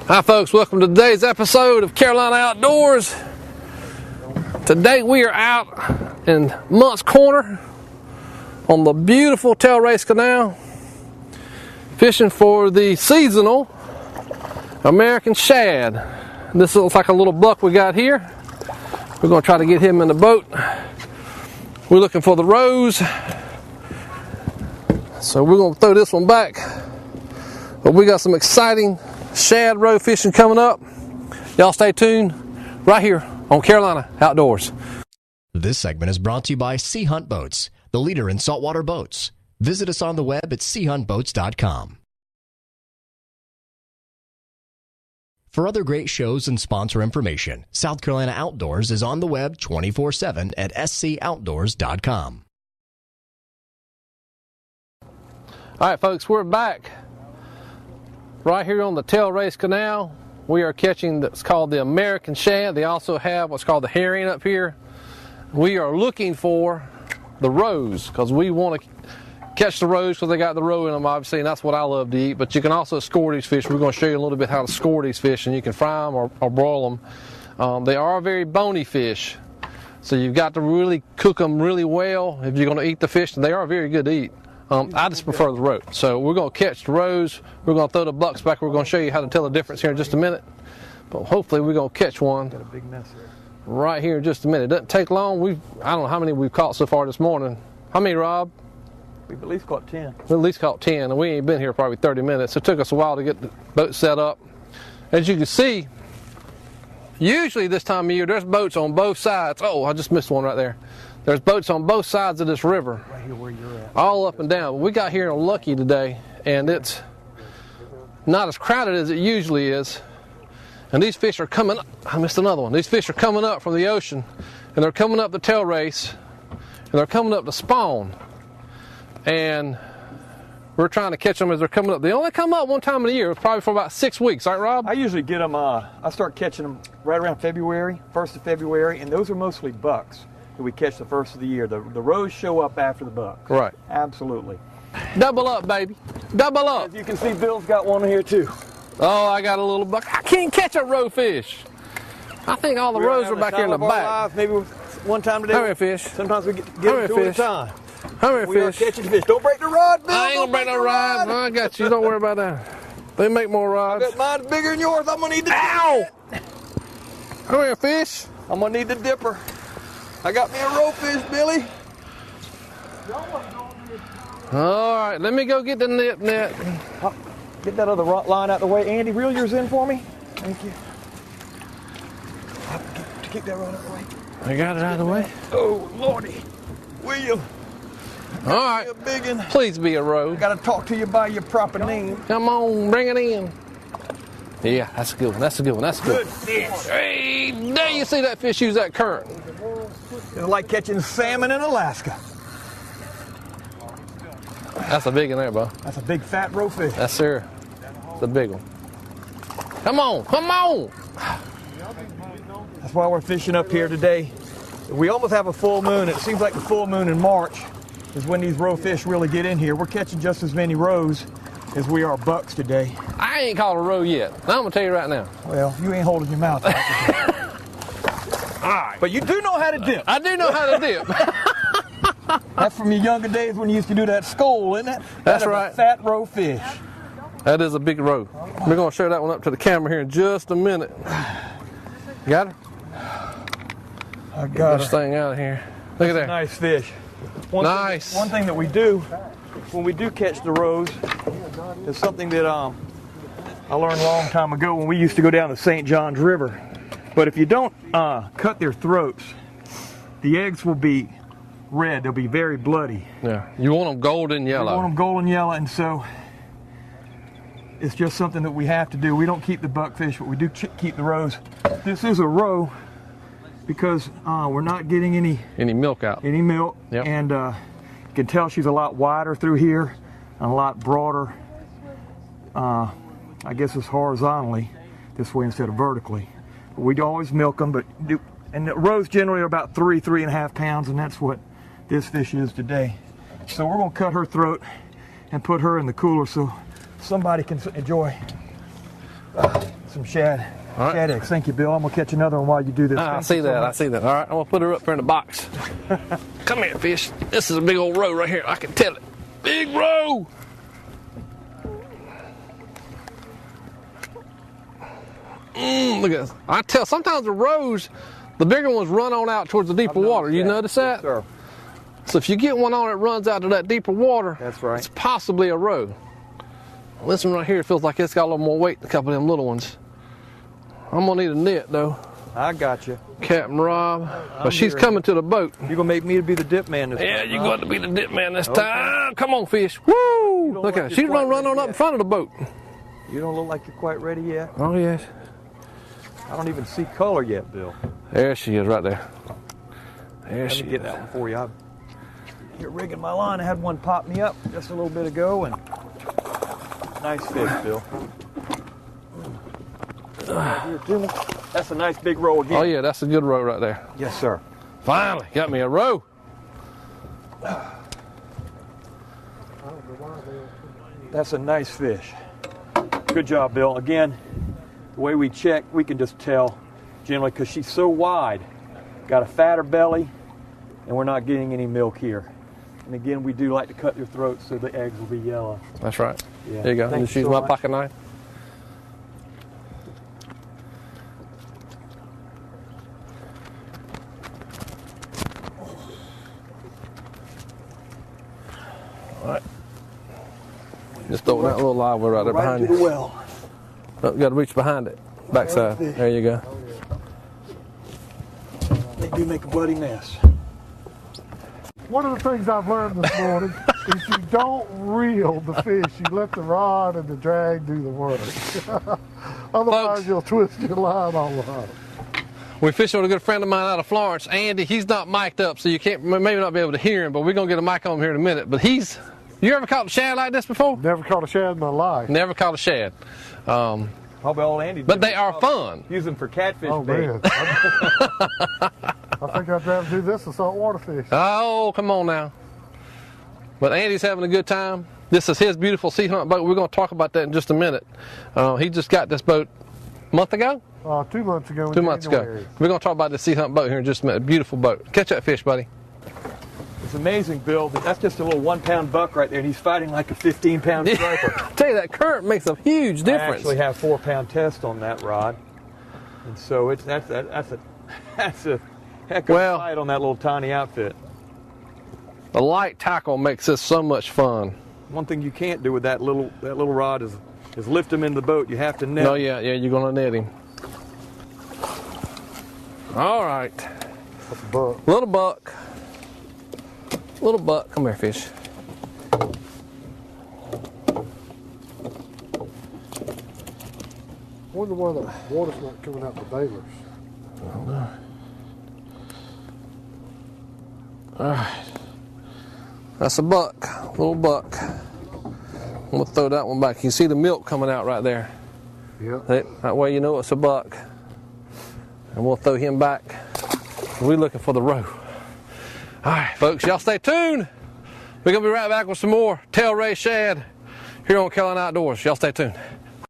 Hi folks, welcome to today's episode of Carolina Outdoors. Today we are out in Moncks Corner on the beautiful Tail Race Canal fishing for the seasonal American shad. This looks like a little buck we got here. We're going to try to get him in the boat. We're looking for the roes, so we're going to throw this one back. But we got some exciting shad roe fishing coming up. Y'all stay tuned right here on Carolina Outdoors. This segment is brought to you by Sea Hunt Boats, the leader in saltwater boats. Visit us on the web at seahuntboats.com. For other great shows and sponsor information, South Carolina Outdoors is on the web 24/7 at scoutdoors.com. All right, folks, we're back right here on the Tail Race Canal. We are catching what's called the American shad. They also have what's called the herring up here. We are looking for the roes because we want to catch the roes because they got the roe in them, obviously, and that's what I love to eat. But you can also score these fish. We're going to show you a little bit how to score these fish, and you can fry them or broil them. They are very bony fish, so you've got to really cook them really well if you're going to eat the fish, and they are very good to eat. I just prefer the roe. So we're going to catch the roes. We're going to throw the bucks back. We're going to show you how to tell the difference here in just a minute. But hopefully we're going to catch one right here in just a minute. It doesn't take long. I don't know how many we've caught so far this morning. How many, Rob? We've at least caught 10. We at least caught 10, and we ain't been here probably 30 minutes. It took us a while to get the boat set up. As you can see, usually this time of year, there's boats on both sides. Oh, I just missed one right there. There's boats on both sides of this river. Right here where you're at. All up and down. We got here lucky today, and it's not as crowded as it usually is. And these fish are coming up. I missed another one. These fish are coming up from the ocean, and they're coming up the tail race, and they're coming up to spawn. And we're trying to catch them as they're coming up. They only come up one time of the year, probably for about 6 weeks, right, Rob? I usually get them, I start catching them right around February, 1st of February, and those are mostly bucks that we catch the first of the year. The roes show up after the bucks. Right. Absolutely. Double up, baby. Double up. As you can see, Bill's got one here too. Oh, I got a little buck. I can't catch a roe fish. I think all the roes are back here in the back. Maybe one time today. How many fish? Sometimes we get them two at a time. How many We are fish? catching fish. Don't break the rod, Bill. I ain't gonna break no rod. I got you. Don't worry about that. They make more rods. I bet mine's bigger than yours. I'm gonna need the Ow! Come here, fish. I'm gonna need the dipper. I got me a roe fish, Billy. All right, let me go get the net. Get that other line out the way. Andy, reel yours in for me. Thank you. Keep that rod out the way. I got it out of the way. Oh, Lordy. Will you? All right. A big one. Please be a roe. Got to talk to you by your proper name. Come on, bring it in. Yeah, that's a good one. That's a good one. That's a good one. fish. Hey, there you see that fish use that current. It's like catching salmon in Alaska. That's a big one there, bro. That's a big fat roe fish. That's sir. It's a big one. Come on, come on. That's why we're fishing up here today. We almost have a full moon. It seems like the full moon in March is when these roe fish really get in here. We're catching just as many roes as we are bucks today. I ain't caught a roe yet. I'm gonna tell you right now. Well, you ain't holding your mouth. All right. But you do know how to dip. I do know how to dip. That's from your younger days when you used to do that skull, isn't it? That's right. A fat roe fish. That is a big roe. We're gonna show that one up to the camera here in just a minute. Got her? I got this her. thing out of here. Look at that. Nice fish. Nice. One thing that we do when we do catch the roes is something that I learned a long time ago when we used to go down the St. Johns River. But if you don't cut their throats, the eggs will be red. They'll be very bloody. Yeah. You want them golden yellow. You want them golden yellow, and so it's just something that we have to do. We don't keep the buckfish, but we do keep the roes. This is a roe because we're not getting any milk out. Any milk. Yep. And you can tell she's a lot wider through here and a lot broader. I guess it's horizontally this way instead of vertically. But we always milk them, and the roes generally are about 3.5 pounds, and that's what this fish is today. So we're gonna cut her throat and put her in the cooler so somebody can enjoy some shad. All right. Shad eggs. Thank you, Bill. I'm gonna catch another one while you do this. I see that. I see that. All right, I'm gonna put her up here in the box. Come here, fish. This is a big old roe right here. I can tell it. Big roe. Look at this. I tell. Sometimes the roes, the bigger ones run on out towards the deeper water. You notice that? Yes, sir. So if you get one on that runs out to that deeper water, that's right. It's possibly a roe. This one right here feels like it's got a little more weight than a couple of them little ones. I'm gonna need a net though. I got you, Captain Rob. But she's coming to the boat. You're gonna make me to be the dip man this time. Yeah, you're going to be the dip man this time. Come on, fish. Woo! Look at her. She's run on up in front of the boat. You don't look like you're quite ready yet. Oh yes. I don't even see color yet, Bill. There she is, right there. There Let she me get is. that one for you. You're rigging my line. I had one pop me up just a little bit ago, and nice fish, Bill. That's a nice big roe again. Oh yeah, that's a good roe right there. Yes, sir. Finally, got me a roe. That's a nice fish. Good job, Bill. Again, the way we check, we can just tell generally because she's so wide. Got a fatter belly, and we're not getting any milk here. And again, we do like to cut your throat so the eggs will be yellow. That's right. Yeah. There you go. Thank Just you use so my much. pocket knife. All right. Just throw that little live one right there Right behind into the you. well. Oh, you got to reach behind it. Backside. There you go. They do make a bloody mess. One of the things I've learned this morning is you don't reel the fish. You let the rod and the drag do the work. Otherwise, Folks, you'll twist your line all the time. We're fishing with a good friend of mine out of Florence, Andy. He's not mic'd up, so you can't maybe not be able to hear him, but we're going to get a mic on him here in a minute. But you ever caught a shad like this before? Never caught a shad in my life. Never caught a shad. Probably all Andy did. But they are fun. Use them for catfish Oh, bait. man. I think I'd rather do this than saltwater fish. Oh, come on now. But Andy's having a good time. This is his beautiful sea hunt boat. We're going to talk about that in just a minute. He just got this boat a month ago? 2 months ago. 2 months ago. We're going to talk about this sea hunt boat here in just a minute. Beautiful boat. Catch that fish, buddy. It's amazing, Bill. That's just a little 1 pound buck right there, and he's fighting like a 15 pound striper. I tell you, that current makes a huge I difference. actually have 4 pound test on that rod, and so that's a heck of a fight on that little tiny outfit. The light tackle makes this so much fun. One thing you can't do with that little rod is lift him into the boat. You have to net. Oh yeah, you're gonna net him. All right, That's a buck. little buck. Little buck, come here, fish. Wonder why the water's not coming out the bailers. I don't know. All right, that's a buck, little buck. I'm gonna throw that one back. You see the milk coming out right there. Yep. That way you know it's a buck. And we'll throw him back. We're looking for the roe. All right, folks, y'all stay tuned. We're gonna be right back with some more tail raised shad here on Carolina Outdoors. Y'all stay tuned.